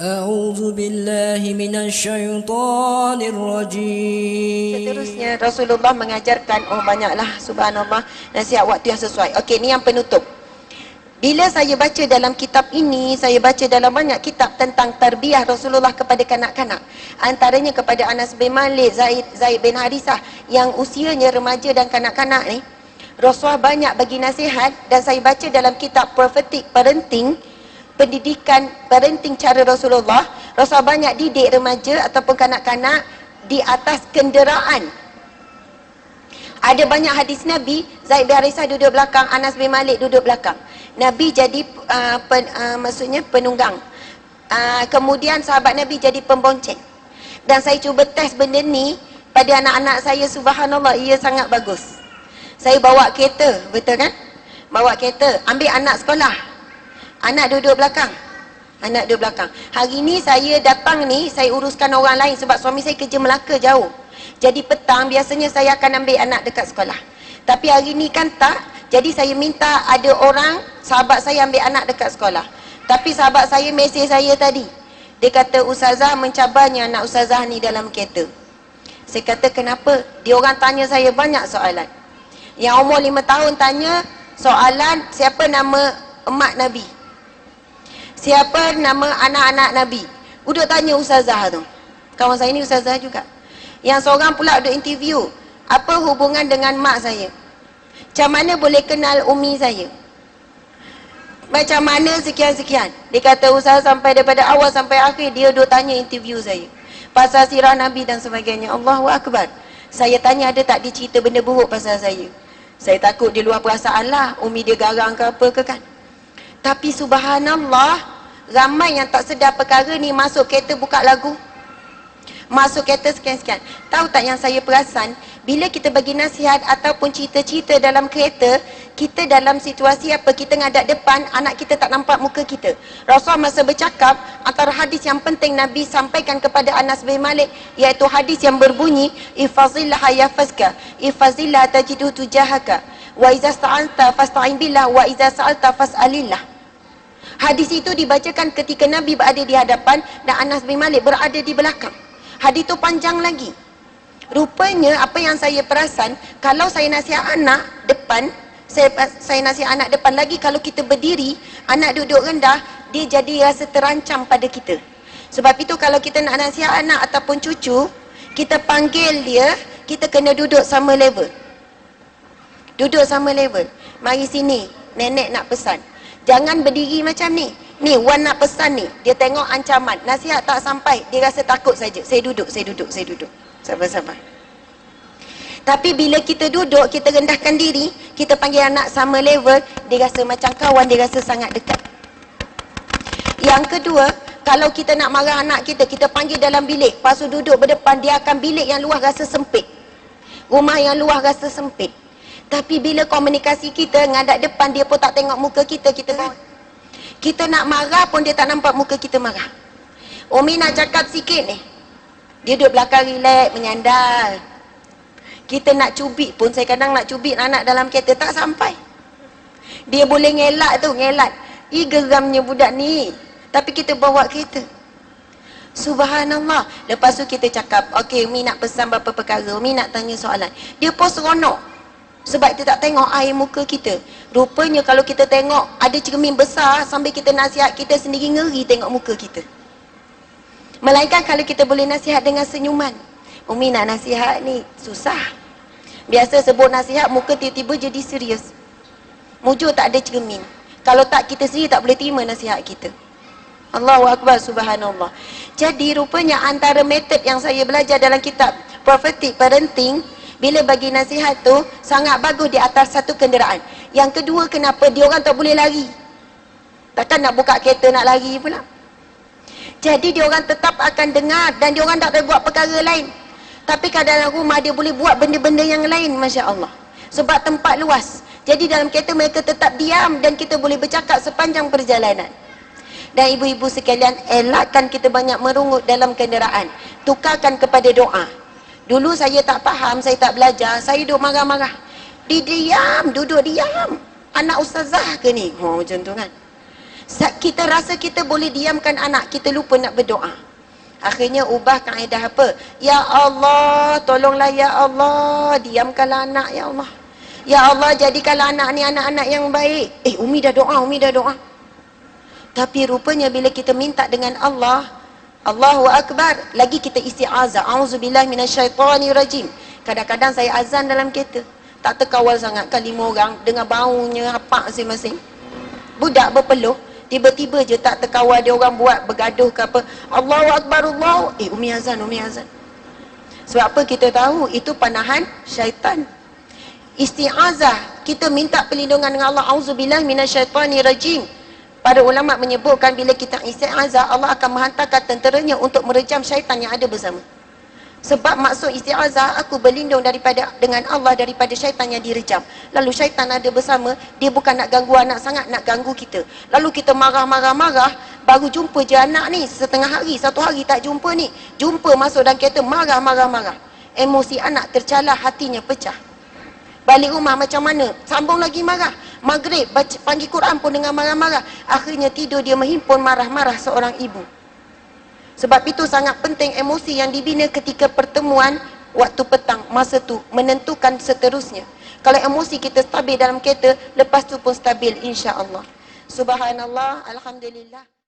أعوذ بالله من الشيطان الرجيم. Seterusnya Rasulullah mengajarkan, banyaklah subhanallah, nasihat waktu yang sesuai. Okey, ni yang penutup. Bila saya baca dalam kitab ini, saya baca dalam banyak kitab tentang tarbiyah Rasulullah kepada kanak-kanak. Antaranya kepada Anas bin Malik, Zaid bin Harisah yang usianya remaja dan kanak-kanak ni. Rasulullah banyak bagi nasihat, dan saya baca dalam kitab Prophetic Parenting, pendidikan parenting cara Rasulullah. Rasulullah banyak didik remaja ataupun kanak-kanak di atas kenderaan. Ada banyak hadis Nabi, Zaid bin Harisah duduk belakang, Anas bin Malik duduk belakang. Nabi jadi maksudnya penunggang. Kemudian sahabat Nabi jadi pembonceng. Dan saya cuba test benda ni pada anak-anak saya, subhanallah, ia sangat bagus. Saya bawa kereta, betul kan? Bawa kereta, ambil anak sekolah, anak duduk belakang. Anak duduk belakang. Hari ni saya datang ni, saya uruskan orang lain sebab suami saya kerja Melaka jauh. Jadi petang biasanya saya akan ambil anak dekat sekolah. Tapi hari ni kan tak. Jadi saya minta ada orang, sahabat saya ambil anak dekat sekolah. Tapi sahabat saya mesej saya tadi. Dia kata, Ustazah mencabarnya anak Ustazah ni dalam kereta. Saya kata, kenapa? Dia orang tanya saya banyak soalan. Yang umur 5 tahun tanya soalan, siapa nama emak Nabi? Siapa nama anak-anak Nabi? Duduk tanya Ustazah tu. Kawan saya ni Ustazah juga. Yang seorang pula duduk interview, apa hubungan dengan mak saya? Macam mana boleh kenal umi saya? Macam mana sekian-sekian? Dia kata Ustazah sampai daripada awal sampai akhir dia duduk tanya interview saya pasal sirah Nabi dan sebagainya. Allahu Akbar. Saya tanya ada tak dia cerita benda buruk pasal saya. Saya takut dia luar perasaan lah, umi dia garang ke apa ke kan. Tapi subhanallah, ramai yang tak sedar perkara ni. Masuk kereta buka lagu, masuk kereta sekian-sekian. Tahu tak yang saya perasan, bila kita bagi nasihat ataupun cerita-cerita dalam kereta, kita dalam situasi apa, kita ngadap depan, anak kita tak nampak muka kita. Rasulullah masa bercakap, antara hadis yang penting Nabi sampaikan kepada Anas bin Malik, iaitu hadis yang berbunyi, Ifazillah yafazka, Ifazillah tajidu tujahaka, wa iza sta'alta fasta'in billah, wa iza sa'alta fas'alillah. Hadis itu dibacakan ketika Nabi berada di hadapan dan Anas bin Malik berada di belakang. Hadis itu panjang lagi. Rupanya apa yang saya perasan, kalau saya nasihat anak depan, saya nasihat anak depan, lagi kalau kita berdiri, anak duduk rendah, dia jadi rasa terancam pada kita. Sebab itu kalau kita nak nasihat anak ataupun cucu, kita panggil dia, kita kena duduk sama level. Duduk sama level. Mari sini, nenek nak pesan. Jangan berdiri macam ni. Ni, Wan nak pesan ni. Dia tengok ancaman. Nasihat tak sampai. Dia rasa takut saja. Saya duduk. Sabar-sabar. Tapi bila kita duduk, kita rendahkan diri, kita panggil anak sama level, dia rasa macam kawan, dia rasa sangat dekat. Yang kedua, kalau kita nak marah anak kita, kita panggil dalam bilik, lepas tu duduk berdepan, dia akan bilik yang luar rasa sempit. Rumah yang luar rasa sempit. Tapi bila komunikasi kita ngadap depan, dia pun tak tengok muka kita, kita nak marah pun dia tak nampak muka kita marah. Umi nak cakap sikit ni, dia duduk belakang relax, menyandal. Kita nak cubit pun, saya kadang nak cubit anak dalam kereta, tak sampai. Dia boleh ngelak tu, ngelat. Geramnya budak ni. Tapi kita bawa kereta. Subhanallah. Lepas tu kita cakap, okey, Umi nak pesan berapa perkara, Umi nak tanya soalan. Dia pun seronok. Sebab dia tak tengok air muka kita. Rupanya kalau kita tengok ada cermin besar, sambil kita nasihat, kita sendiri ngeri tengok muka kita. Melainkan kalau kita boleh nasihat dengan senyuman. Umi nak nasihat ni, susah. Biasa sebut nasihat, muka tiba-tiba jadi serius. Mujur tak ada cermin. Kalau tak, kita sendiri tak boleh terima nasihat kita. Allahu Akbar, subhanallah. Jadi rupanya antara metod yang saya belajar dalam kitab Prophetic Parenting, bila bagi nasihat tu sangat bagus di atas satu kenderaan. Yang kedua, kenapa dia orang tak boleh lari? Takkan nak buka kereta nak lari pula. Jadi dia orang tetap akan dengar, dan dia orang tak boleh buat perkara lain. Tapi dalam rumah dia boleh buat benda-benda yang lain, Masya Allah. Sebab tempat luas. Jadi dalam kereta mereka tetap diam, dan kita boleh bercakap sepanjang perjalanan. Dan ibu-ibu sekalian, elakkan kita banyak merungut dalam kenderaan. Tukarkan kepada doa. Dulu saya tak faham, saya tak belajar, saya duduk marah-marah. Dia diam, duduk diam. Anak ustazah ke ni? Macam tu kan. Kita rasa kita boleh diamkan anak, kita lupa nak berdoa. Akhirnya ubah kaedah apa? Ya Allah, tolonglah ya Allah, diamkanlah anak ya Allah. Ya Allah, jadikanlah anak ni anak-anak yang baik. Umi dah doa, Umi dah doa. Tapi rupanya bila kita minta dengan Allah, Allahu Akbar, lagi kita isti'azah. A'udzubillahi minasyaitonirrajim. Kadang-kadang saya azan dalam kereta, tak terkawal sangat kan 5 orang, dengar baunya hapak masing-masing. Budak berpeluh, tiba-tiba je tak terkawal dia orang buat bergaduh ke apa. Allahu Akbar, Allah. Umi azan, Umi azan. Sebab apa kita tahu? Itu panahan syaitan. Isti'azah, kita minta perlindungan dengan Allah. Auzubillahi minasyaitonirrajim. Para ulama menyebutkan bila kita isti'azah, Allah akan menghantarkan tenteranya untuk merejam syaitan yang ada bersama. Sebab maksud isti'azah, aku berlindung dengan Allah daripada syaitan yang direjam. Lalu syaitan ada bersama, dia bukan nak ganggu anak sangat, nak ganggu kita. Lalu kita marah-marah-marah, baru jumpa je anak ni setengah hari, 1 hari tak jumpa ni. Jumpa masuk dalam kereta, marah-marah-marah. Emosi anak tercalar, hatinya pecah. Balik rumah macam mana? Sambung lagi marah. Maghrib, panggil Quran pun dengan marah-marah. Akhirnya tidur dia menghimpun marah-marah seorang ibu. Sebab itu sangat penting emosi yang dibina ketika pertemuan waktu petang, masa tu menentukan seterusnya. Kalau emosi kita stabil dalam kereta, lepas tu pun stabil insya-Allah. Subhanallah, alhamdulillah.